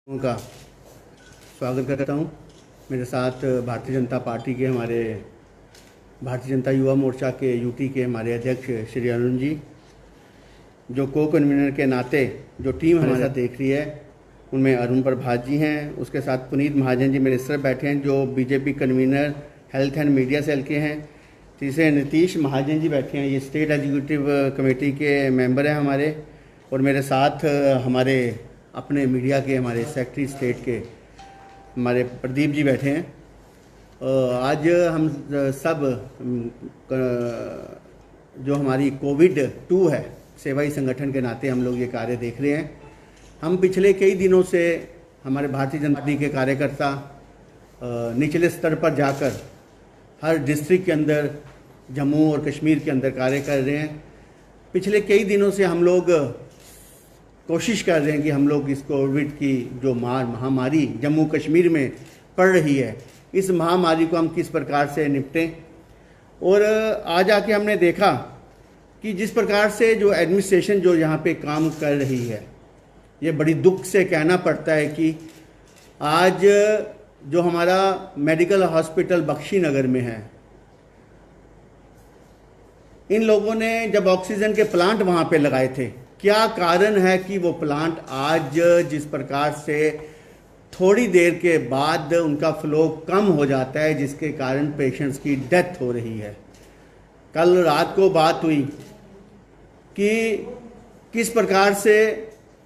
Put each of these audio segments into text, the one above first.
उनका स्वागत करता हूं। मेरे साथ भारतीय जनता पार्टी के हमारे भारतीय जनता युवा मोर्चा के यूटी के हमारे अध्यक्ष श्री अरुण जी, जो को कन्वीनर के नाते जो टीम हमारे साथ देख रही है उनमें अरुण प्रभात जी हैं। उसके साथ पुनीत महाजन जी मेरे इस तरफ बैठे हैं जो BJP convener health and media cell के हैं। तीसरे नीतीश महाजन जी बैठे हैं, ये स्टेट एग्जीक्यूटिव कमेटी के मेंबर हैं हमारे। और मेरे साथ हमारे अपने मीडिया के हमारे सेक्रेटरी स्टेट के हमारे प्रदीप जी बैठे हैं। आज हम सब जो हमारी कोविड-2 है, सेवाई संगठन के नाते हम लोग ये कार्य देख रहे हैं। हम पिछले कई दिनों से हमारे भारतीय जनता पार्टी के कार्यकर्ता निचले स्तर पर जाकर हर डिस्ट्रिक्ट के अंदर, जम्मू और कश्मीर के अंदर कार्य कर रहे हैं। पिछले कई दिनों से हम लोग कोशिश कर रहे हैं कि हम लोग इस कोविड की जो महामारी जम्मू कश्मीर में पड़ रही है, इस महामारी को हम किस प्रकार से निपटें। और आज आके हमने देखा कि जिस प्रकार से जो एडमिनिस्ट्रेशन जो यहाँ पे काम कर रही है, ये बड़ी दुख से कहना पड़ता है कि आज जो हमारा मेडिकल हॉस्पिटल बख्शी नगर में है, इन लोगों ने जब ऑक्सीजन के प्लांट वहाँ पे लगाए थे, क्या कारण है कि वो प्लांट आज जिस प्रकार से थोड़ी देर के बाद उनका फ्लो कम हो जाता है, जिसके कारण पेशेंट्स की डेथ हो रही है। कल रात को बात हुई कि किस प्रकार से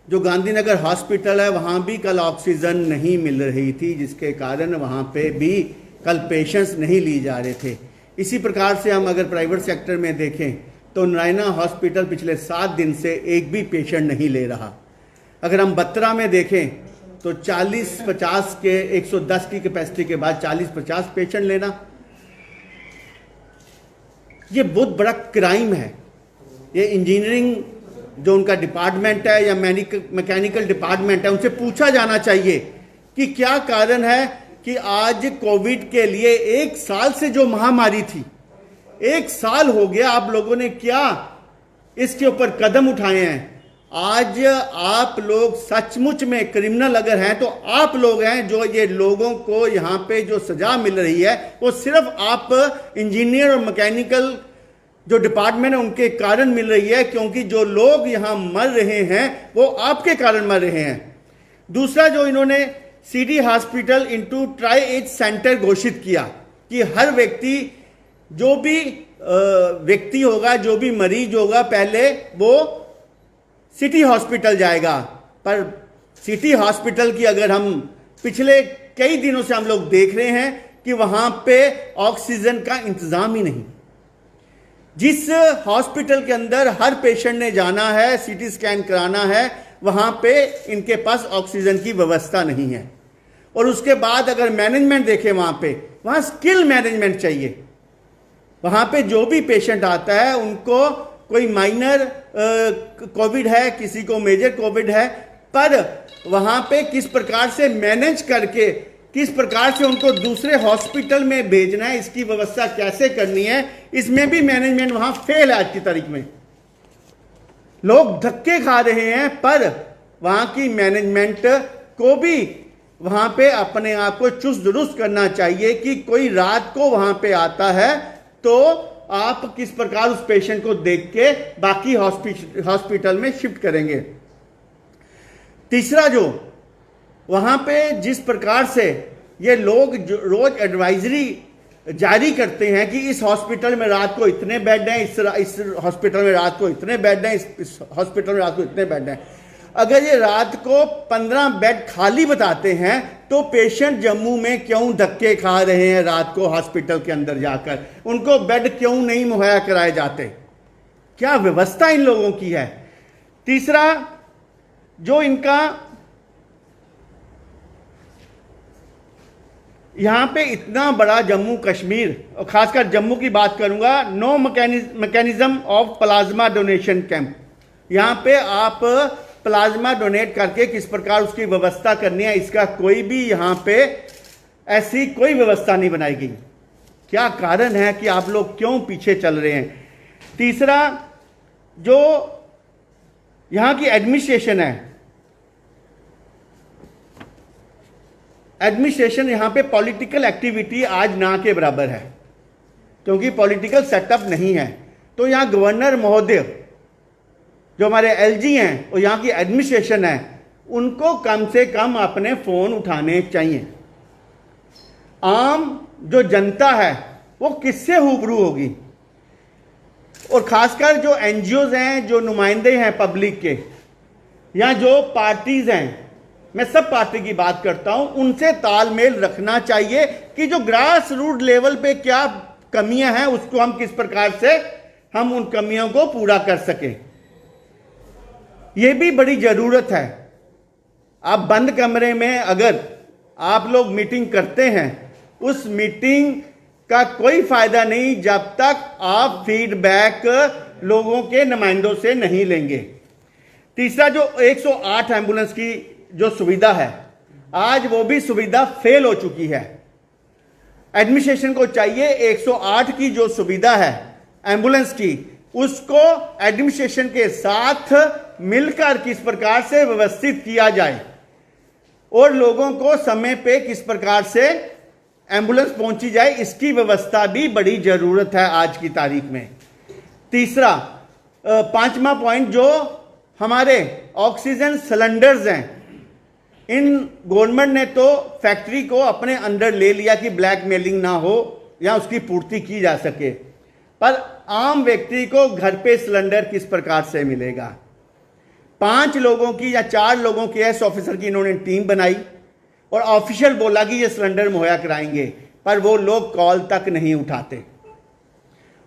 जो गांधीनगर हॉस्पिटल है वहाँ भी कल ऑक्सीजन नहीं मिल रही थी, जिसके कारण वहाँ पे भी कल पेशेंट्स नहीं ली जा रहे थे। इसी प्रकार से हम अगर प्राइवेट सेक्टर में देखें तो नारायणा हॉस्पिटल पिछले 7 दिन से एक भी पेशेंट नहीं ले रहा। अगर हम बत्रा में देखें तो 40-50 के 110 की कैपेसिटी के बाद 40-50 पेशेंट लेना, ये बहुत बड़ा क्राइम है। ये इंजीनियरिंग जो उनका डिपार्टमेंट है या मैकेनिकल डिपार्टमेंट है, उनसे पूछा जाना चाहिए कि क्या कारण है कि आज कोविड के लिए 1 साल से जो महामारी थी, 1 साल हो गया, आप लोगों ने क्या इसके ऊपर कदम उठाए हैं। आज आप लोग सचमुच में क्रिमिनल अगर हैं तो आप लोग हैं, जो ये लोगों को यहाँ पे जो सजा मिल रही है वो सिर्फ आप इंजीनियर और मैकेनिकल जो डिपार्टमेंट है उनके कारण मिल रही है, क्योंकि जो लोग यहाँ मर रहे हैं वो आपके कारण मर रहे हैं। दूसरा, जो इन्होंने city hospital into triage centre घोषित किया कि हर व्यक्ति, जो भी व्यक्ति होगा, जो भी मरीज होगा, पहले वो सिटी हॉस्पिटल जाएगा। पर सिटी हॉस्पिटल की अगर हम पिछले कई दिनों से हम लोग देख रहे हैं कि वहां पे ऑक्सीजन का इंतजाम ही नहीं। जिस हॉस्पिटल के अंदर हर पेशेंट ने जाना है, सीटी स्कैन कराना है, वहां पे इनके पास ऑक्सीजन की व्यवस्था नहीं है। और उसके बाद अगर मैनेजमेंट देखें, वहां स्किल मैनेजमेंट चाहिए। वहां पे जो भी पेशेंट आता है, उनको कोई माइनर कोविड है, किसी को मेजर कोविड है, पर वहां पे किस प्रकार से मैनेज करके, किस प्रकार से उनको दूसरे हॉस्पिटल में भेजना है, इसकी व्यवस्था कैसे करनी है, इसमें भी मैनेजमेंट वहां फेल है। आज की तारीख में लोग धक्के खा रहे हैं, पर वहां की मैनेजमेंट को भी वहां पे अपने आप को चुस्त दुरुस्त करना चाहिए कि कोई रात को वहां पे आता है तो आप किस प्रकार उस पेशेंट को देख के बाकी हॉस्पिटल में शिफ्ट करेंगे। तीसरा, जो वहां पे जिस प्रकार से ये लोग रोज एडवाइजरी जारी करते हैं कि इस हॉस्पिटल में रात को इतने बेड हैं, इस हॉस्पिटल में रात को इतने बेड हैं, इस हॉस्पिटल में रात को इतने बेड हैं। अगर ये रात को 15 बेड खाली बताते हैं तो पेशेंट जम्मू में क्यों धक्के खा रहे हैं रात को हॉस्पिटल के अंदर जाकर? उनको बेड क्यों नहीं मुहैया कराए जाते? क्या व्यवस्था इन लोगों की है? तीसरा, जो इनका यहां पे इतना बड़ा जम्मू कश्मीर, और खासकर जम्मू की बात करूंगा, no mechanism of plasma donation camp. यहां पे आप प्लाज्मा डोनेट करके किस प्रकार उसकी व्यवस्था करनी है, इसका कोई भी यहां पे ऐसी कोई व्यवस्था नहीं बनाई गई। क्या कारण है कि आप लोग क्यों पीछे चल रहे हैं? तीसरा, जो यहां की एडमिनिस्ट्रेशन है, एडमिनिस्ट्रेशन यहाँ पे पॉलिटिकल एक्टिविटी आज ना के बराबर है, क्योंकि पॉलिटिकल सेटअप नहीं है। तो यहाँ गवर्नर महोदय, जो हमारे एलजी हैं और यहाँ की एडमिनिस्ट्रेशन है, उनको कम से कम अपने फ़ोन उठाने चाहिए। आम जो जनता है वो किससे रूबरू होगी? और खासकर जो एनजीओज हैं, जो नुमाइंदे हैं पब्लिक के, या जो पार्टीज हैं, मैं सब पार्टी की बात करता हूं, उनसे तालमेल रखना चाहिए कि जो ग्रास रूट लेवल पे क्या कमियां हैं उसको हम किस प्रकार से हम उन कमियों को पूरा कर सकें। यह भी बड़ी जरूरत है। आप बंद कमरे में अगर आप लोग मीटिंग करते हैं, उस मीटिंग का कोई फायदा नहीं जब तक आप फीडबैक लोगों के नुमाइंदों से नहीं लेंगे। तीसरा, जो 108 एम्बुलेंस की जो सुविधा है, आज वो भी सुविधा फेल हो चुकी है। एडमिनिस्ट्रेशन को चाहिए 108 की जो सुविधा है एम्बुलेंस की, उसको एडमिनिस्ट्रेशन के साथ मिलकर किस प्रकार से व्यवस्थित किया जाए और लोगों को समय पे किस प्रकार से एम्बुलेंस पहुंची जाए, इसकी व्यवस्था भी बड़ी जरूरत है आज की तारीख में। तीसरा, पांचवा पॉइंट, जो हमारे ऑक्सीजन सिलेंडर्स हैं, इन गवर्नमेंट ने तो फैक्ट्री को अपने अंडर ले लिया कि ब्लैकमेलिंग ना हो या उसकी पूर्ति की जा सके, पर आम व्यक्ति को घर पे सिलेंडर किस प्रकार से मिलेगा? 5 लोगों की या 4 लोगों की एस ऑफिसर की इन्होंने टीम बनाई और ऑफिशियल बोला कि ये सिलेंडर मुहैया कराएंगे, पर वो लोग कॉल तक नहीं उठाते।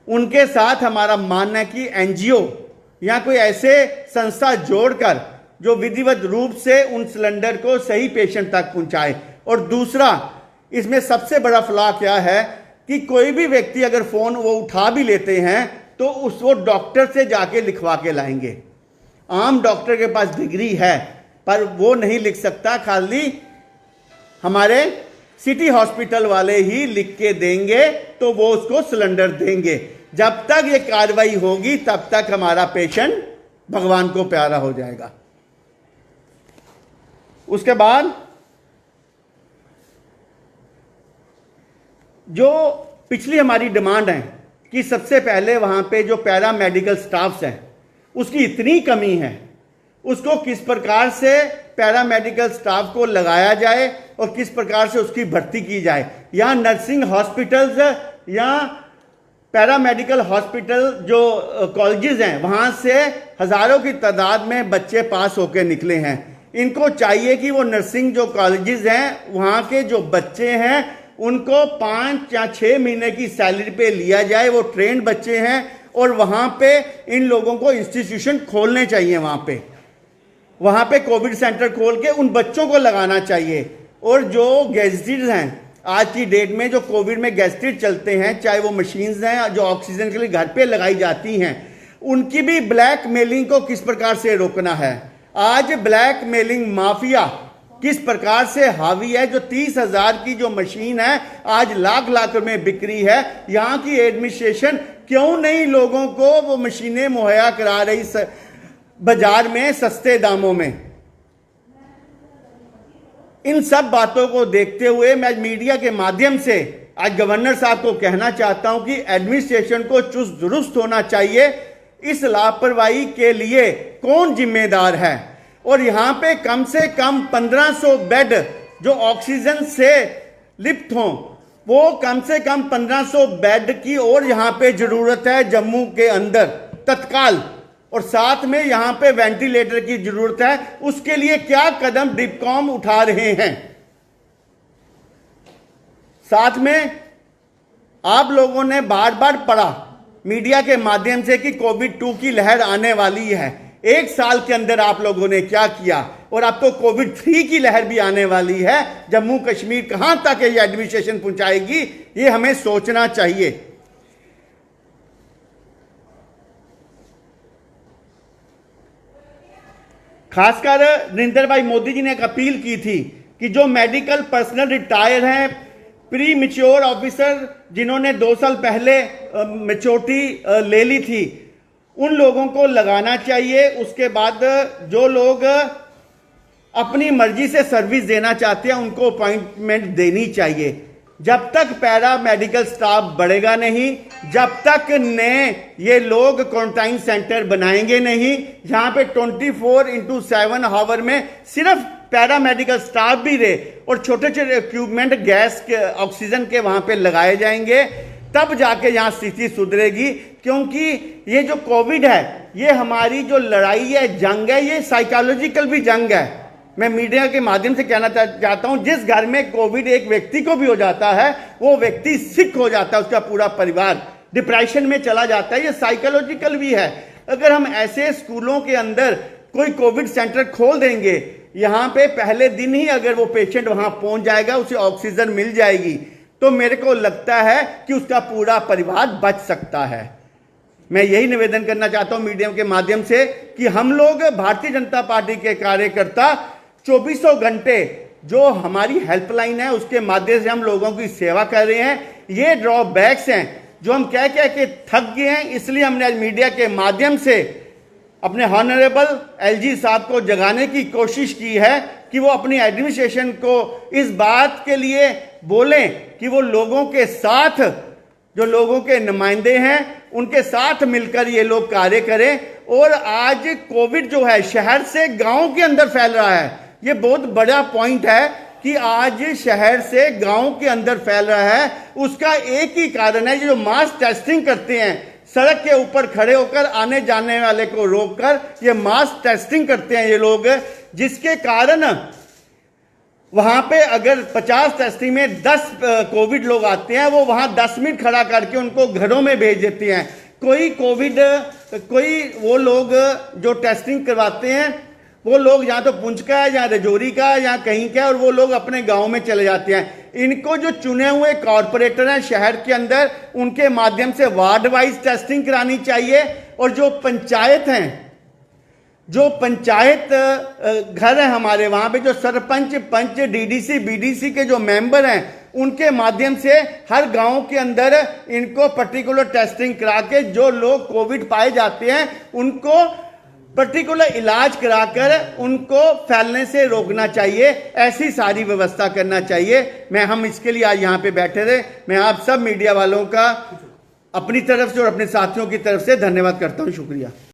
उनके साथ हमारा मानना है कि एनजीओ या कोई ऐसे संस्था जोड़कर जो विधिवत रूप से उन सिलेंडर को सही पेशेंट तक पहुंचाए। और दूसरा, इसमें सबसे बड़ा फ्लॉ क्या है कि कोई भी व्यक्ति अगर फोन वो उठा भी लेते हैं तो वो डॉक्टर से जाके लिखवा के लाएंगे। आम डॉक्टर के पास डिग्री है पर वो नहीं लिख सकता, खाली हमारे सिटी हॉस्पिटल वाले ही लिख के देंगे तो वो उसको सिलेंडर देंगे। जब तक ये कार्रवाई होगी तब तक हमारा पेशेंट भगवान को प्यारा हो जाएगा। उसके बाद जो पिछली हमारी डिमांड है कि सबसे पहले वहां पे जो पैरा मेडिकल स्टाफ्स हैं उसकी इतनी कमी है, उसको किस प्रकार से पैरा मेडिकल स्टाफ को लगाया जाए और किस प्रकार से उसकी भर्ती की जाए। यहाँ नर्सिंग हॉस्पिटल्स या पैरा मेडिकल हॉस्पिटल जो कॉलेजेस हैं, वहाँ से हज़ारों की तादाद में बच्चे पास होकर निकले हैं। इनको चाहिए कि वो नर्सिंग जो कॉलेजेस हैं, वहाँ के जो बच्चे हैं उनको 5 या 6 महीने की सैलरी पे लिया जाए। वो ट्रेंड बच्चे हैं और वहाँ पे इन लोगों को इंस्टीट्यूशन खोलने चाहिए। वहाँ पे कोविड सेंटर खोल के उन बच्चों को लगाना चाहिए। और जो गैजेटेड हैं आज की डेट में, जो कोविड में गैजेटेड चलते हैं, चाहे वो मशीन्स हैं जो ऑक्सीजन के लिए घर पे लगाई जाती हैं, उनकी भी ब्लैक मेलिंग को किस प्रकार से रोकना है। आज ब्लैक मेलिंग माफिया किस प्रकार से हावी है। जो 30,000 की जो मशीन है आज लाख लाख में बिक्री है। यहाँ की एडमिनिस्ट्रेशन क्यों नहीं लोगों को वो मशीनें मुहैया करा रही बाजार में सस्ते दामों में। इन सब बातों को देखते हुए मैं मीडिया के माध्यम से आज गवर्नर साहब को कहना चाहता हूं कि एडमिनिस्ट्रेशन को चुस्त दुरुस्त होना चाहिए। इस लापरवाही के लिए कौन जिम्मेदार है? और यहां पे कम से कम 1500 बेड जो ऑक्सीजन से लिप्त हों, वो कम से कम 1500 बेड की और यहां पे जरूरत है जम्मू के अंदर तत्काल। और साथ में यहां पे वेंटिलेटर की जरूरत है। उसके लिए क्या कदम डिपकॉम उठा रहे हैं? साथ में आप लोगों ने बार बार पढ़ा मीडिया के माध्यम से कि कोविड-2 की लहर आने वाली है। 1 साल के अंदर आप लोगों ने क्या किया? और अब तो कोविड-3 की लहर भी आने वाली है। जम्मू कश्मीर कहां तक ये एडमिनिस्ट्रेशन पहुंचाएगी, ये हमें सोचना चाहिए। खासकर नरेंद्र भाई मोदी जी ने एक अपील की थी कि जो मेडिकल पर्सनल रिटायर हैं, प्री मैच्योर ऑफिसर जिन्होंने 2 साल पहले मैच्योरिटी ले ली थी, उन लोगों को लगाना चाहिए। उसके बाद जो लोग अपनी मर्जी से सर्विस देना चाहते हैं उनको अपॉइंटमेंट देनी चाहिए। जब तक पैरा मेडिकल स्टाफ बढ़ेगा नहीं, जब तक नए ये लोग क्वारंटाइन सेंटर बनाएंगे नहीं, जहां पे 24/7 हावर में सिर्फ पैरा मेडिकल स्टाफ भी रहे और छोटे छोटे इक्विपमेंट गैस के ऑक्सीजन के वहां पे लगाए जाएंगे, तब जाके यहां स्थिति सुधरेगी। क्योंकि ये जो कोविड है, ये हमारी जो लड़ाई है, जंग है, ये साइकोलॉजिकल भी जंग है। मैं मीडिया के माध्यम से कहना चाहता हूं, जिस घर में कोविड एक व्यक्ति को भी हो जाता है, वो व्यक्ति सिक हो जाता है, उसका पूरा परिवार डिप्रेशन में चला जाता है। ये साइकोलॉजिकल भी है। अगर हम ऐसे स्कूलों के अंदर कोई कोविड सेंटर खोल देंगे, यहां पे पहले दिन ही अगर वो पेशेंट वहां पहुंच जाएगा, उसे ऑक्सीजन मिल जाएगी, तो मेरे को लगता है कि उसका पूरा परिवार बच सकता है। मैं यही निवेदन करना चाहता हूं मीडिया के माध्यम से कि हम लोग भारतीय जनता पार्टी के कार्यकर्ता 24 घंटे जो हमारी हेल्पलाइन है उसके माध्यम से हम लोगों की सेवा कर रहे हैं। ये ड्रॉबैक्स हैं जो हम कह के थक गए हैं, इसलिए हमने आज मीडिया के माध्यम से अपने हॉनरेबल एलजी साहब को जगाने की कोशिश की है कि वो अपनी एडमिनिस्ट्रेशन को इस बात के लिए बोलें कि वो लोगों के साथ, जो लोगों के नुमाइंदे हैं, उनके साथ मिलकर ये लोग कार्य करें। और आज कोविड जो है शहर से गांव के अंदर फैल रहा है। ये बहुत बड़ा पॉइंट है कि आज शहर से गांव के अंदर फैल रहा है। उसका एक ही कारण है, जो मास टेस्टिंग करते हैं, सड़क के ऊपर खड़े होकर आने जाने वाले को रोककर ये मास टेस्टिंग करते हैं ये लोग, जिसके कारण वहां पे अगर 50 टेस्टिंग में 10 कोविड लोग आते हैं, वो वहां 10 मिनट खड़ा करके उनको घरों में भेज देते हैं। कोई वो लोग जो टेस्टिंग करवाते हैं, वो लोग यहाँ तो पुंछ का है, यहाँ रजौरी का है, यहाँ कहीं का है, और वो लोग अपने गांव में चले जाते हैं। इनको जो चुने हुए कॉरपोरेटर हैं शहर के अंदर, उनके माध्यम से वार्ड वाइज टेस्टिंग करानी चाहिए। और जो पंचायत हैं, जो पंचायत घर है हमारे, वहां पे जो सरपंच, पंच, डीडीसी, बीडीसी के जो मेंबर हैं, उनके माध्यम से हर गांव के अंदर इनको पर्टिकुलर टेस्टिंग करा के जो लोग कोविड पाए जाते हैं उनको पर्टिकुलर इलाज कराकर उनको फैलने से रोकना चाहिए। ऐसी सारी व्यवस्था करना चाहिए। हम इसके लिए आज यहाँ पे बैठे रहे। मैं आप सब मीडिया वालों का अपनी तरफ से और अपने साथियों की तरफ से धन्यवाद करता हूँ। शुक्रिया।